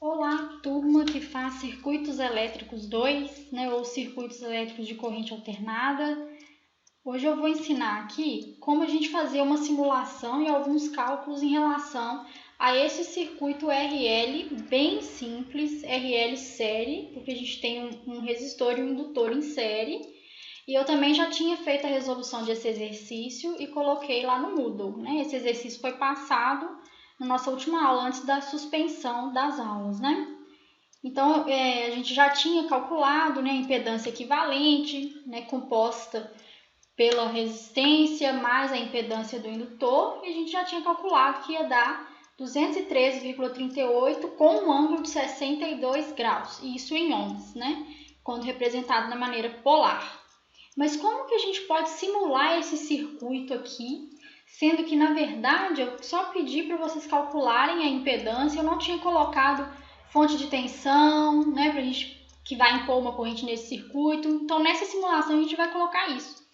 Olá, turma que faz circuitos elétricos 2, né, ou circuitos elétricos de corrente alternada. Hoje eu vou ensinar aqui como a gente fazer uma simulação e alguns cálculos em relação a esse circuito RL bem simples, RL série, porque a gente tem um resistor e um indutor em série. E eu também já tinha feito a resolução desse exercício e coloquei lá no Moodle, né? Esse exercício foi passado na nossa última aula, antes da suspensão das aulas, né? Então, a gente já tinha calculado, né, a impedância equivalente, né, composta pela resistência mais a impedância do indutor, e a gente já tinha calculado que ia dar 213,38 com um ângulo de 62 graus, e isso em ohms, né, quando representado na maneira polar. Mas como que a gente pode simular esse circuito aqui, sendo que, na verdade, eu só pedi para vocês calcularem a impedância, eu não tinha colocado fonte de tensão, né, para a gente que vai impor uma corrente nesse circuito. Então, nessa simulação, a gente vai colocar isso.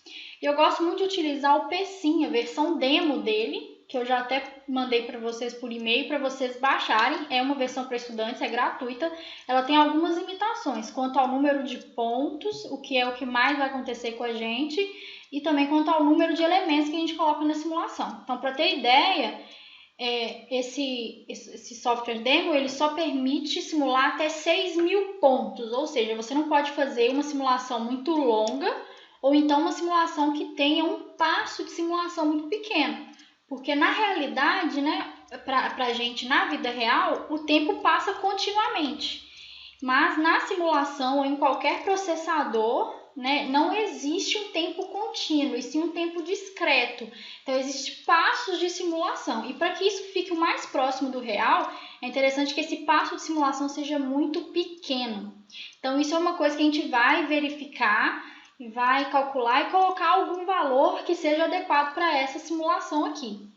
Eu gosto muito de utilizar o PSIM, a versão demo dele, que eu já até mandei para vocês por e-mail para vocês baixarem. É uma versão para estudantes, é gratuita. Ela tem algumas limitações quanto ao número de pontos, o que é o que mais vai acontecer com a gente, e também quanto ao número de elementos que a gente coloca na simulação. Então, para ter ideia, esse software demo ele só permite simular até 6.000 pontos, ou seja, você não pode fazer uma simulação muito longa ou então uma simulação que tenha um passo de simulação muito pequeno. Porque na realidade, né, para a gente na vida real, o tempo passa continuamente. Mas na simulação ou em qualquer processador, né, não existe um tempo contínuo, e sim um tempo discreto. Então, existem passos de simulação. E para que isso fique o mais próximo do real, é interessante que esse passo de simulação seja muito pequeno. Então, isso é uma coisa que a gente vai verificar, vai calcular e colocar algum valor que seja adequado para essa simulação aqui.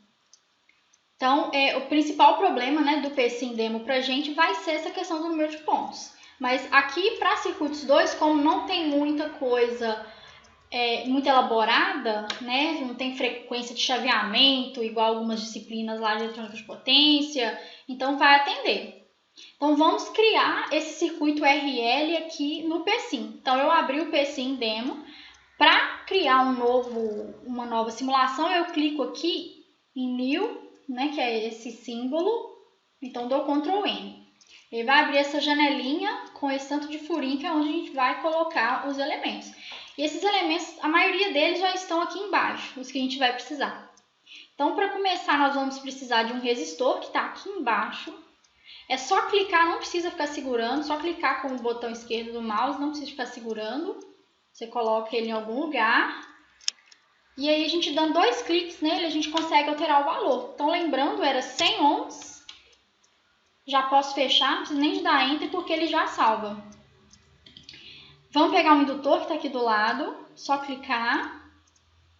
Então, o principal problema, né, do PSIM demo para a gente vai ser essa questão do número de pontos. Mas aqui para circuitos 2, como não tem muita coisa muito elaborada, né, não tem frequência de chaveamento, igual algumas disciplinas lá de eletrônica de potência, então vai atender. Então, vamos criar esse circuito RL aqui no PSIM. Então, eu abri o PSIM demo. Para criar uma nova simulação, eu clico aqui em New, né, que é esse símbolo. Então, dou Ctrl N. Ele vai abrir essa janelinha com esse tanto de furinho, que é onde a gente vai colocar os elementos. E esses elementos, a maioria deles já estão aqui embaixo, os que a gente vai precisar. Então, para começar, nós vamos precisar de um resistor, que está aqui embaixo. É só clicar, não precisa ficar segurando, só clicar com o botão esquerdo do mouse, não precisa ficar segurando. Você coloca ele em algum lugar. E aí, a gente dando 2 cliques nele, a gente consegue alterar o valor. Então, lembrando, era 100 ohms. Já posso fechar, não precisa nem de dar Enter, porque ele já salva. Vamos pegar o indutor que está aqui do lado, só clicar.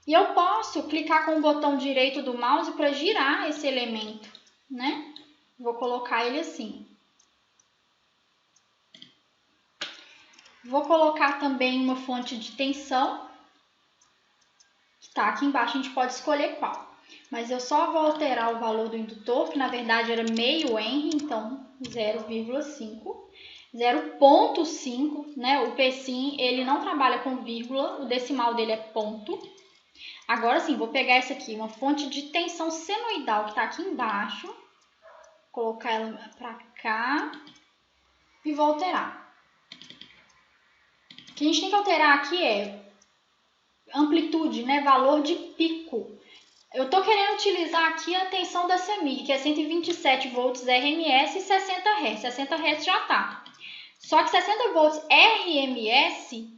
E eu posso clicar com o botão direito do mouse para girar esse elemento, né? Vou colocar ele assim. Vou colocar também uma fonte de tensão, que está aqui embaixo, a gente pode escolher qual. Mas eu só vou alterar o valor do indutor, que na verdade era meio Henry, então 0,5. 0,5, né? O PSIM, ele não trabalha com vírgula, o decimal dele é ponto. Agora sim, vou pegar essa aqui, uma fonte de tensão senoidal, que está aqui embaixo. Colocar ela para cá e vou alterar. O que a gente tem que alterar aqui é amplitude, né? Valor de pico. Eu estou querendo utilizar aqui a tensão da CEMIG, que é 127 volts RMS e 60 Hz. 60 Hz já está. Só que 60 volts RMS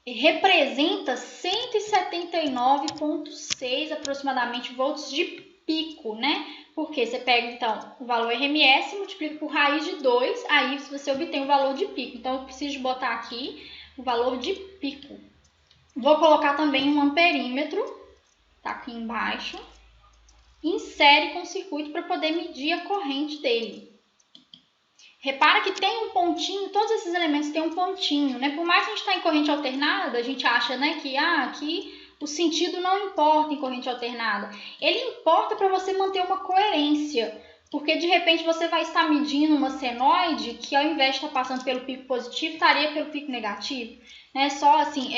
representa 179,6 aproximadamente volts de pico, né? Porque você pega, então, o valor RMS e multiplica por raiz de 2, aí você obtém o valor de pico. Então, eu preciso botar aqui o valor de pico. Vou colocar também um amperímetro, tá aqui embaixo. Insere com o circuito para poder medir a corrente dele. Repara que tem um pontinho, todos esses elementos têm um pontinho, né? Por mais que a gente está em corrente alternada, a gente acha, né, que aqui o sentido não importa em corrente alternada. Ele importa para você manter uma coerência. Porque de repente você vai estar medindo uma senoide que ao invés de estar passando pelo pico positivo, estaria pelo pico negativo. Né? Só assim,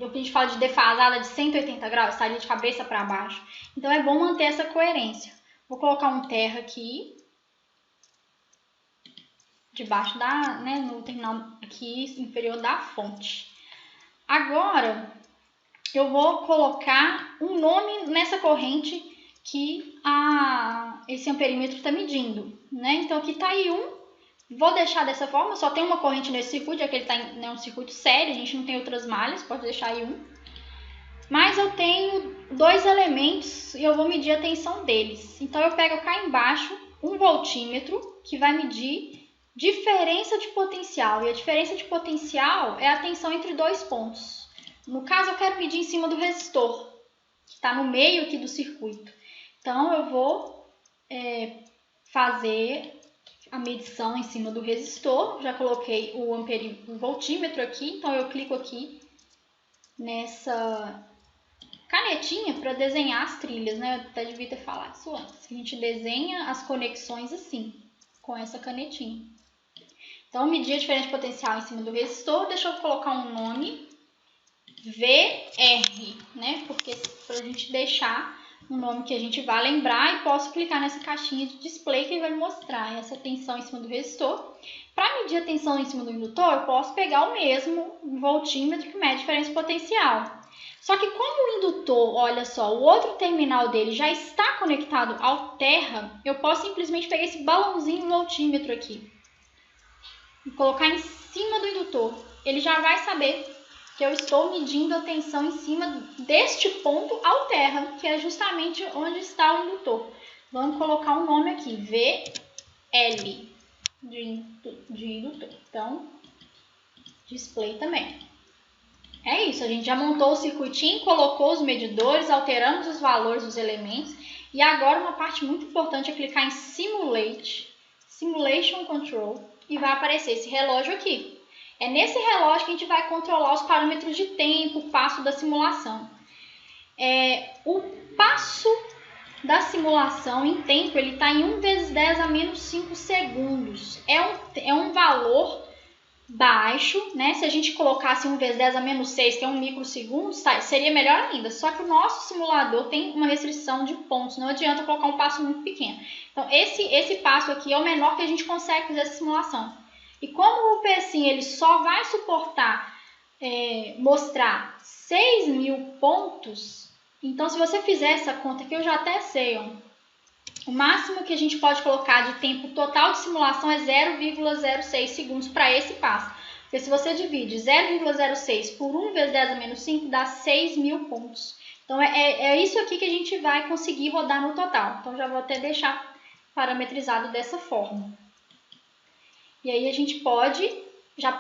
o que a gente fala de defasada de 180 graus, estaria de cabeça para baixo. Então é bom manter essa coerência. Vou colocar um terra aqui, debaixo no terminal aqui inferior da fonte. Agora, eu vou colocar um nome nessa corrente que esse amperímetro está medindo, né? Então aqui está I1, vou deixar dessa forma, só tem uma corrente nesse circuito, já que ele está em um circuito sério, a gente não tem outras malhas, pode deixar I1. Mas eu tenho dois elementos e eu vou medir a tensão deles. Então eu pego cá embaixo um voltímetro que vai medir diferença de potencial, e a diferença de potencial é a tensão entre dois pontos. No caso, eu quero medir em cima do resistor, que está no meio aqui do circuito. Então, eu vou fazer a medição em cima do resistor. Já coloquei o voltímetro aqui, então eu clico aqui nessa canetinha para desenhar as trilhas, né? Eu até devia ter falado isso antes. A gente desenha as conexões assim, com essa canetinha. Então, medir a diferença de potencial em cima do resistor. Deixa eu colocar um nome, VR, né? Porque para a gente deixar um nome que a gente vai lembrar, e posso clicar nessa caixinha de display que vai mostrar essa tensão em cima do resistor. Para medir a tensão em cima do indutor, eu posso pegar o mesmo voltímetro que mede a diferença de potencial. Só que como o indutor, olha só, o outro terminal dele já está conectado ao terra, eu posso simplesmente pegar esse balãozinho voltímetro aqui e colocar em cima do indutor. Ele já vai saber que eu estou medindo a tensão em cima deste ponto ao terra, que é justamente onde está o indutor. Vamos colocar um nome aqui, VL, de indutor. Então, display também. É isso, a gente já montou o circuitinho, colocou os medidores, alteramos os valores dos elementos. E agora uma parte muito importante é clicar em Simulate, Simulation Control, e vai aparecer esse relógio aqui. É nesse relógio que a gente vai controlar os parâmetros de tempo, o passo da simulação. O passo da simulação em tempo, ele está em 1 vezes 10 a menos 5 segundos. É um valor baixo, né? Se a gente colocasse 1 vezes 10 a menos 6, que é 1 microsegundo, seria melhor ainda. Só que o nosso simulador tem uma restrição de pontos, não adianta colocar um passo muito pequeno. Então, esse passo aqui é o menor que a gente consegue fazer essa simulação. E como o PSIM ele só vai suportar mostrar 6.000 pontos, então se você fizer essa conta aqui, eu já até sei, ó, o máximo que a gente pode colocar de tempo total de simulação é 0,06 segundos para esse passo. Porque se você divide 0,06 por 1 vezes 10 a menos 5, dá 6.000 pontos. Então, é isso aqui que a gente vai conseguir rodar no total. Então, já vou até deixar parametrizado dessa forma. E aí, a gente já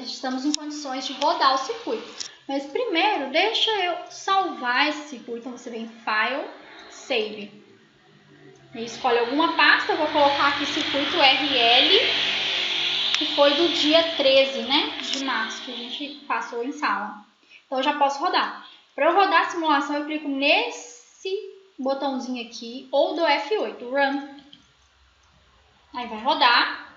estamos em condições de rodar o circuito. Mas, primeiro, deixa eu salvar esse circuito. Então, você vem em File, Save. E escolhe alguma pasta, eu vou colocar aqui circuito RL, que foi do dia 13, né, de março, que a gente passou em sala. Então, eu já posso rodar. Para eu rodar a simulação, eu clico nesse botãozinho aqui, ou do F8, Run. Aí vai rodar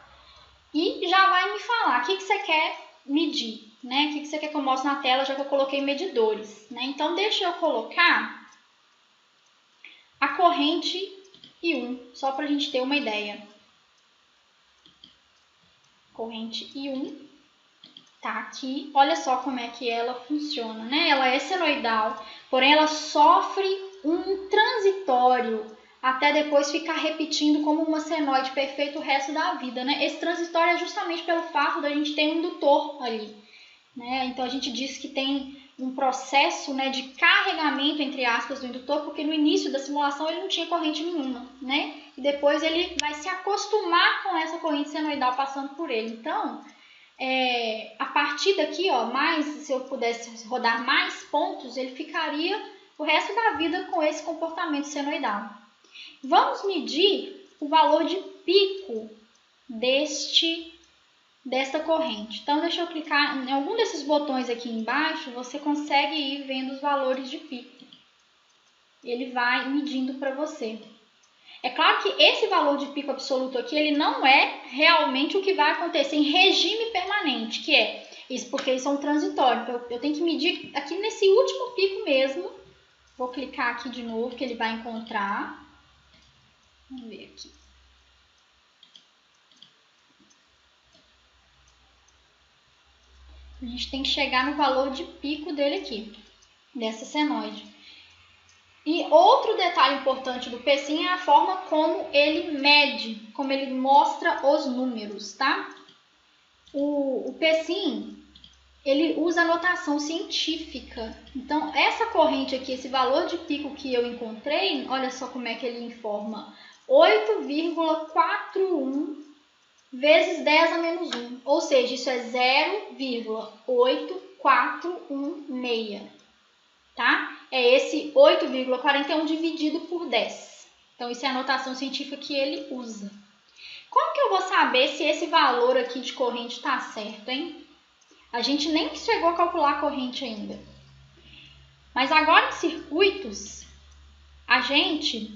e já vai me falar o que você quer medir, né? O que você quer que eu mostre na tela, já que eu coloquei medidores, né? Então, deixa eu colocar a corrente I1, só para a gente ter uma ideia. Corrente I1 tá aqui. Olha só como é que ela funciona, né? Ela é senoidal, porém ela sofre um transitório até depois ficar repetindo como uma senoide perfeita o resto da vida, né? Esse transitório é justamente pelo fato da gente ter um indutor ali, né? Então a gente diz que tem um processo, né, de carregamento, entre aspas, do indutor, porque no início da simulação ele não tinha corrente nenhuma, né? E depois ele vai se acostumar com essa corrente senoidal passando por ele. Então, a partir daqui, ó, se eu pudesse rodar mais pontos, ele ficaria o resto da vida com esse comportamento senoidal. Vamos medir o valor de pico desta corrente. Então, deixa eu clicar em algum desses botões aqui embaixo, você consegue ir vendo os valores de pico. Ele vai medindo para você. É claro que esse valor de pico absoluto aqui, ele não é realmente o que vai acontecer em regime permanente, que é isso, porque eles são transitórios. Então, eu tenho que medir aqui nesse último pico mesmo. Vou clicar aqui de novo, que ele vai encontrar. Vamos ver aqui. A gente tem que chegar no valor de pico dele aqui, dessa senoide. E outro detalhe importante do PSIM é a forma como ele mede, como ele mostra os números, tá? O PSIM, ele usa notação científica. Então, essa corrente aqui, esse valor de pico que eu encontrei, olha só como é que ele informa. 8,41 vezes 10 a menos 1. Ou seja, isso é 0,8416. Tá? É esse 8,41 dividido por 10. Então, isso é a notação científica que ele usa. Como que eu vou saber se esse valor aqui de corrente está certo, hein? A gente nem chegou a calcular a corrente ainda. Mas agora em circuitos, a gente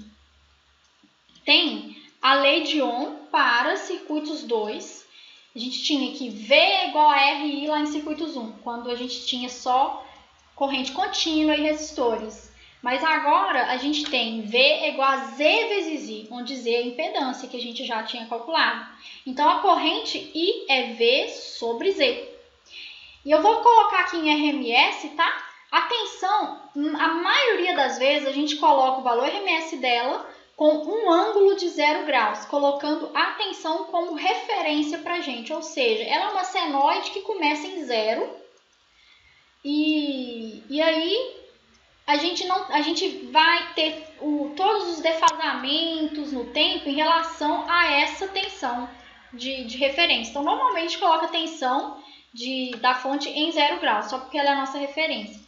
tem a lei de Ohm para circuitos 2. A gente tinha aqui V igual a RI lá em circuitos 1, quando a gente tinha só corrente contínua e resistores. Mas agora a gente tem V igual a Z vezes I, onde Z é a impedância que a gente já tinha calculado. Então a corrente I é V sobre Z. E eu vou colocar aqui em RMS, tá? Atenção, a maioria das vezes a gente coloca o valor RMS dela com um ângulo de 0 graus, colocando a tensão como referência para a gente. Ou seja, ela é uma senoide que começa em 0. E aí a gente vai ter todos os defasamentos no tempo em relação a essa tensão de referência. Então, normalmente coloca a tensão da fonte em 0 graus, só porque ela é a nossa referência.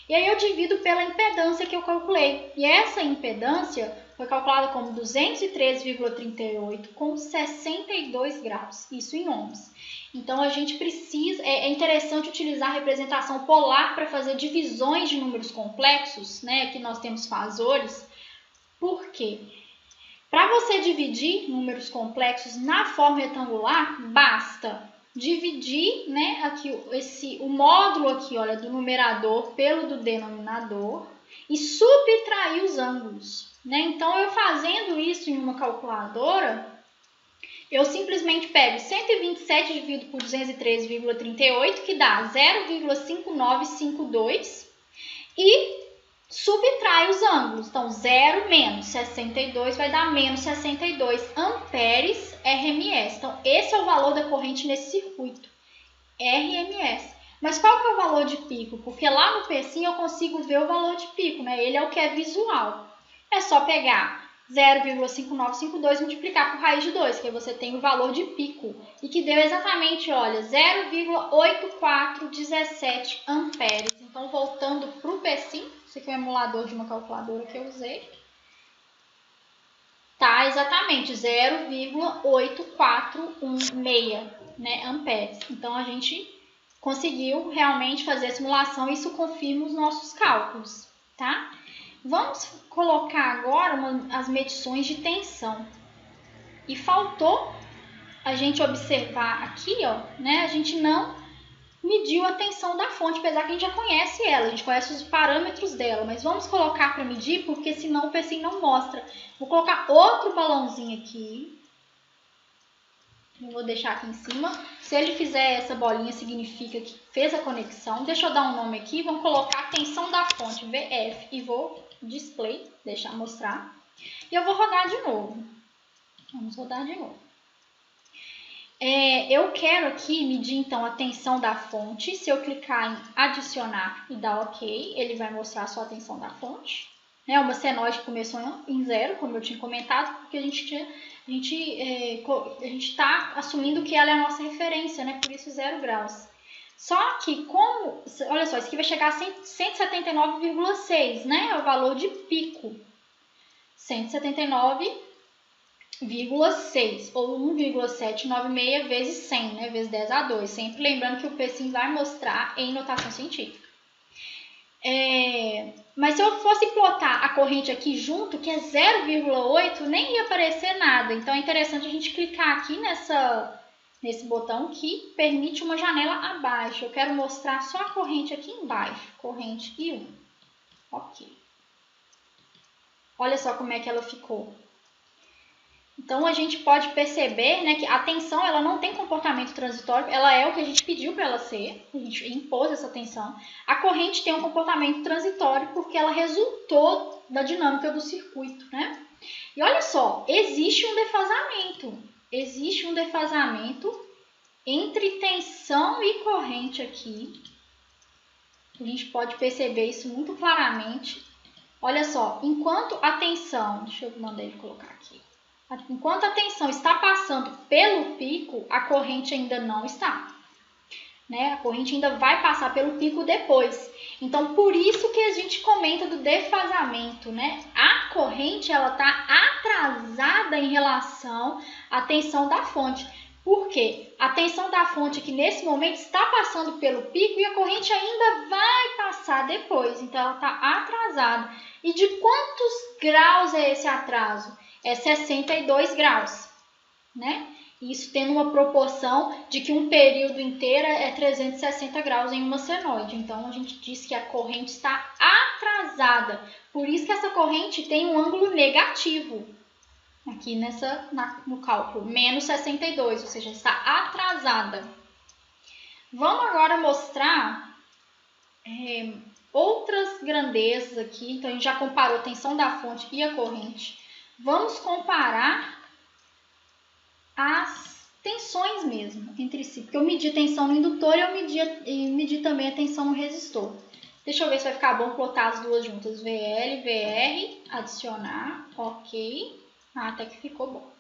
E aí eu divido pela impedância que eu calculei. E essa impedância foi calculada como 213,38 com 62 graus, isso em ohms. Então a gente precisa, é interessante utilizar a representação polar para fazer divisões de números complexos, né? Aqui nós temos fasores. Por quê? Para você dividir números complexos na forma retangular, basta dividir, né, aqui o módulo aqui, olha, do numerador pelo do denominador e subtrair os ângulos, né? Então, eu fazendo isso em uma calculadora, eu simplesmente pego 127 dividido por 213,38, que dá 0,5952 e subtrai os ângulos. Então, 0 menos 62 vai dar menos 62 amperes RMS. Então, esse é o valor da corrente nesse circuito, RMS. Mas qual que é o valor de pico? Porque lá no PSIM eu consigo ver o valor de pico, né? Ele é o que é visual. É só pegar 0,5952 e multiplicar por raiz de 2, que aí você tem o valor de pico. E que deu exatamente, olha, 0,8417 amperes. Então, voltando para o PSIM, esse aqui é o emulador de uma calculadora que eu usei. Tá, exatamente, 0,8416, né, amperes. Então, a gente conseguiu realmente fazer a simulação e isso confirma os nossos cálculos, tá? Vamos colocar agora as medições de tensão. E faltou a gente observar aqui, ó, né? A gente não mediu a tensão da fonte, apesar que a gente já conhece ela, a gente conhece os parâmetros dela, mas vamos colocar para medir, porque senão o PSIM não mostra. Vou colocar outro balãozinho aqui. Eu vou deixar aqui em cima. Se ele fizer essa bolinha, significa que fez a conexão. Deixa eu dar um nome aqui. Vamos colocar a tensão da fonte, VF. E vou display, deixar mostrar. E eu vou rodar de novo. Vamos rodar de novo. Eu quero aqui medir, então, a tensão da fonte. Se eu clicar em adicionar e dar OK, ele vai mostrar só a tensão da fonte. Uma senoide que começou em 0, como eu tinha comentado, porque a gente está assumindo que ela é a nossa referência, né? Por isso 0 graus. Só que olha só, isso aqui vai chegar a 179,6, né? É o valor de pico. 179,6 ou 1,796 vezes 100, né? Vezes 10 a 2. Sempre lembrando que o PSIM vai mostrar em notação científica. Mas se eu fosse plotar a corrente aqui junto, que é 0,8, nem ia aparecer nada. Então é interessante a gente clicar aqui nesse botão que permite uma janela abaixo. Eu quero mostrar só a corrente aqui embaixo, corrente I1. Ok. Olha só como é que ela ficou. Então a gente pode perceber, né, que a tensão ela não tem comportamento transitório, ela é o que a gente pediu para ela ser, a gente impôs essa tensão. A corrente tem um comportamento transitório porque ela resultou da dinâmica do circuito, né? E olha só, existe um defasamento entre tensão e corrente aqui. A gente pode perceber isso muito claramente. Olha só, enquanto a tensão, deixa eu mandar ele colocar aqui. Enquanto a tensão está passando pelo pico, a corrente ainda não está. Né? A corrente ainda vai passar pelo pico depois. Então, por isso que a gente comenta do defasamento. Né? A corrente está atrasada em relação à tensão da fonte. Por quê? A tensão da fonte aqui nesse momento está passando pelo pico e a corrente ainda vai passar depois. Então, ela está atrasada. E de quantos graus é esse atraso? É 62 graus, né? Isso tendo uma proporção de que um período inteiro é 360 graus em uma senoide. Então, a gente diz que a corrente está atrasada. Por isso que essa corrente tem um ângulo negativo aqui no cálculo, menos 62, ou seja, está atrasada. Vamos agora mostrar outras grandezas aqui. Então, a gente já comparou a tensão da fonte e a corrente. Vamos comparar as tensões mesmo entre si, porque eu medi a tensão no indutor e medi também a tensão no resistor. Deixa eu ver se vai ficar bom plotar as duas juntas, VL, VR, adicionar, ok, até que ficou bom.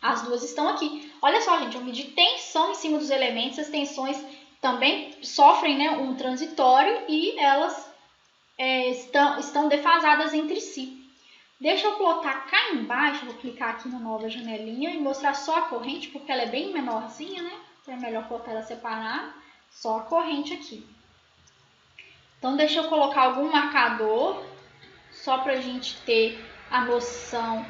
As duas estão aqui. Olha só, gente, eu medi tensão em cima dos elementos, as tensões também sofrem, né, um transitório e elas estão defasadas entre si. Deixa eu plotar cá embaixo, vou clicar aqui na nova janelinha e mostrar só a corrente, porque ela é bem menorzinha, né? Então é melhor plotar ela separada, só a corrente aqui. Então deixa eu colocar algum marcador, só para a gente ter a noção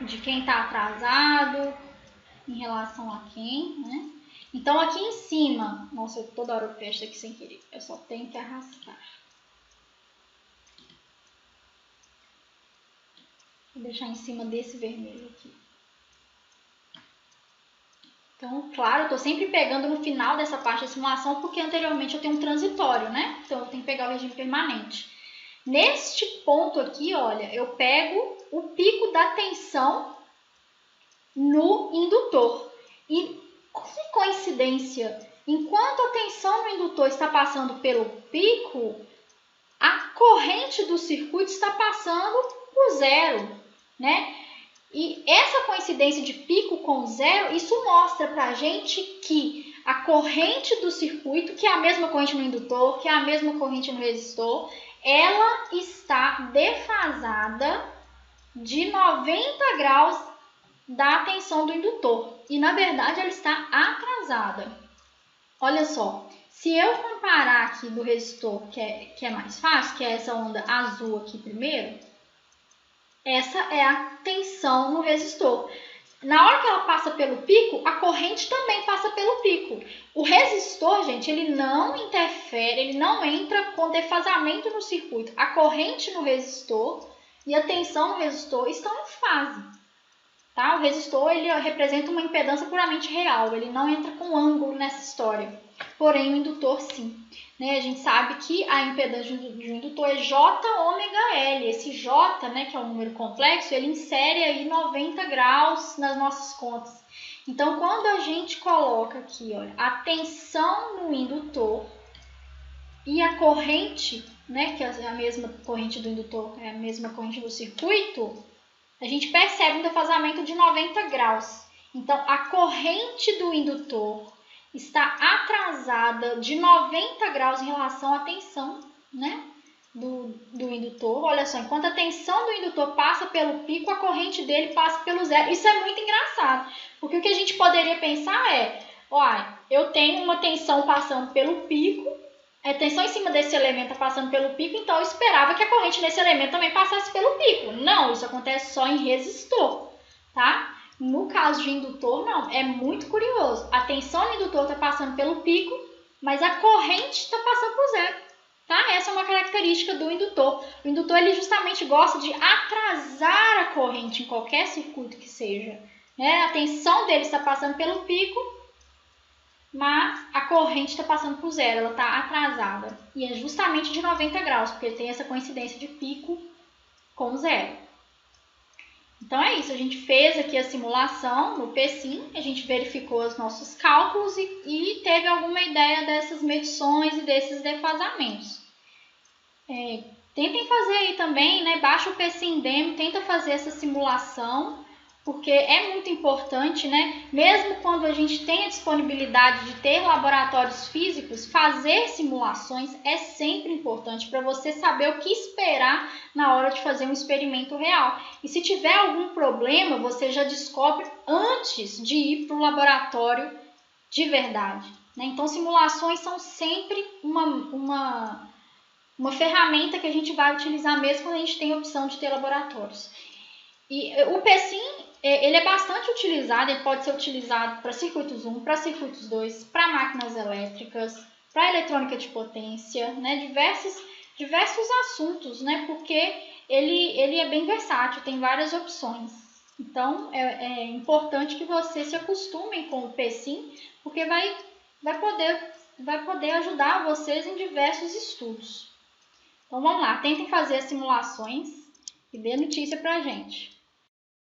de quem está atrasado em relação a quem, né? Então aqui em cima, nossa, toda hora eu fecho aqui sem querer, eu só tenho que arrastar. Vou deixar em cima desse vermelho aqui. Então, claro, eu estou sempre pegando no final dessa parte da simulação, porque anteriormente eu tenho um transitório, né? Então, eu tenho que pegar o regime permanente. Neste ponto aqui, olha, eu pego o pico da tensão no indutor. E, que coincidência, enquanto a tensão no indutor está passando pelo pico, a corrente do circuito está passando por zero, né? E essa coincidência de pico com zero, isso mostra pra gente que a corrente do circuito, que é a mesma corrente no indutor, que é a mesma corrente no resistor, ela está defasada de 90 graus da tensão do indutor. E, na verdade, ela está atrasada. Olha só, se eu comparar aqui do resistor, que é mais fácil, que é essa onda azul aqui primeiro, essa é a tensão no resistor. Na hora que ela passa pelo pico, a corrente também passa pelo pico. O resistor, gente, ele não interfere, ele não entra com defasamento no circuito. A corrente no resistor e a tensão no resistor estão em fase. Tá? O resistor ele representa uma impedância puramente real, ele não entra com ângulo nessa história. Porém, o indutor sim. Né? A gente sabe que a impedância de um indutor é J⍵L. Esse J, né, que é um número complexo, ele insere aí 90 graus nas nossas contas. Então, quando a gente coloca aqui, olha, a tensão no indutor e a corrente, né, que é a mesma corrente do indutor, é a mesma corrente do circuito, a gente percebe um defasamento de 90 graus. Então, a corrente do indutor está atrasada de 90 graus em relação à tensão, né, do indutor. Olha só, enquanto a tensão do indutor passa pelo pico, a corrente dele passa pelo zero. Isso é muito engraçado, porque o que a gente poderia pensar é, olha, eu tenho uma tensão passando pelo pico, a tensão em cima desse elemento está passando pelo pico, então eu esperava que a corrente nesse elemento também passasse pelo pico. Não, isso acontece só em resistor, tá? No caso de indutor, não. É muito curioso. A tensão no indutor está passando pelo pico, mas a corrente está passando por zero, tá? Essa é uma característica do indutor. O indutor, ele justamente gosta de atrasar a corrente em qualquer circuito que seja, né? A tensão dele está passando pelo pico, mas a corrente está passando por zero, ela está atrasada. E é justamente de 90 graus, porque tem essa coincidência de pico com zero. Então é isso, a gente fez aqui a simulação no PSIM, a gente verificou os nossos cálculos e teve alguma ideia dessas medições e desses defasamentos. Tentem fazer aí também, né? Baixa o PSIM demo, tenta fazer essa simulação, porque é muito importante, né? Mesmo quando a gente tem a disponibilidade de ter laboratórios físicos, fazer simulações é sempre importante para você saber o que esperar na hora de fazer um experimento real. E se tiver algum problema, você já descobre antes de ir para o laboratório de verdade, né? Então, simulações são sempre uma ferramenta que a gente vai utilizar mesmo quando a gente tem a opção de ter laboratórios. E o PSIM, ele é bastante utilizado, ele pode ser utilizado para circuitos 1, para circuitos 2, para máquinas elétricas, para eletrônica de potência, né? Diversos assuntos, né? Porque ele é bem versátil, tem várias opções. Então, é importante que vocês se acostumem com o PSIM, porque vai poder ajudar vocês em diversos estudos. Então, vamos lá, tentem fazer as simulações e dê notícia pra gente.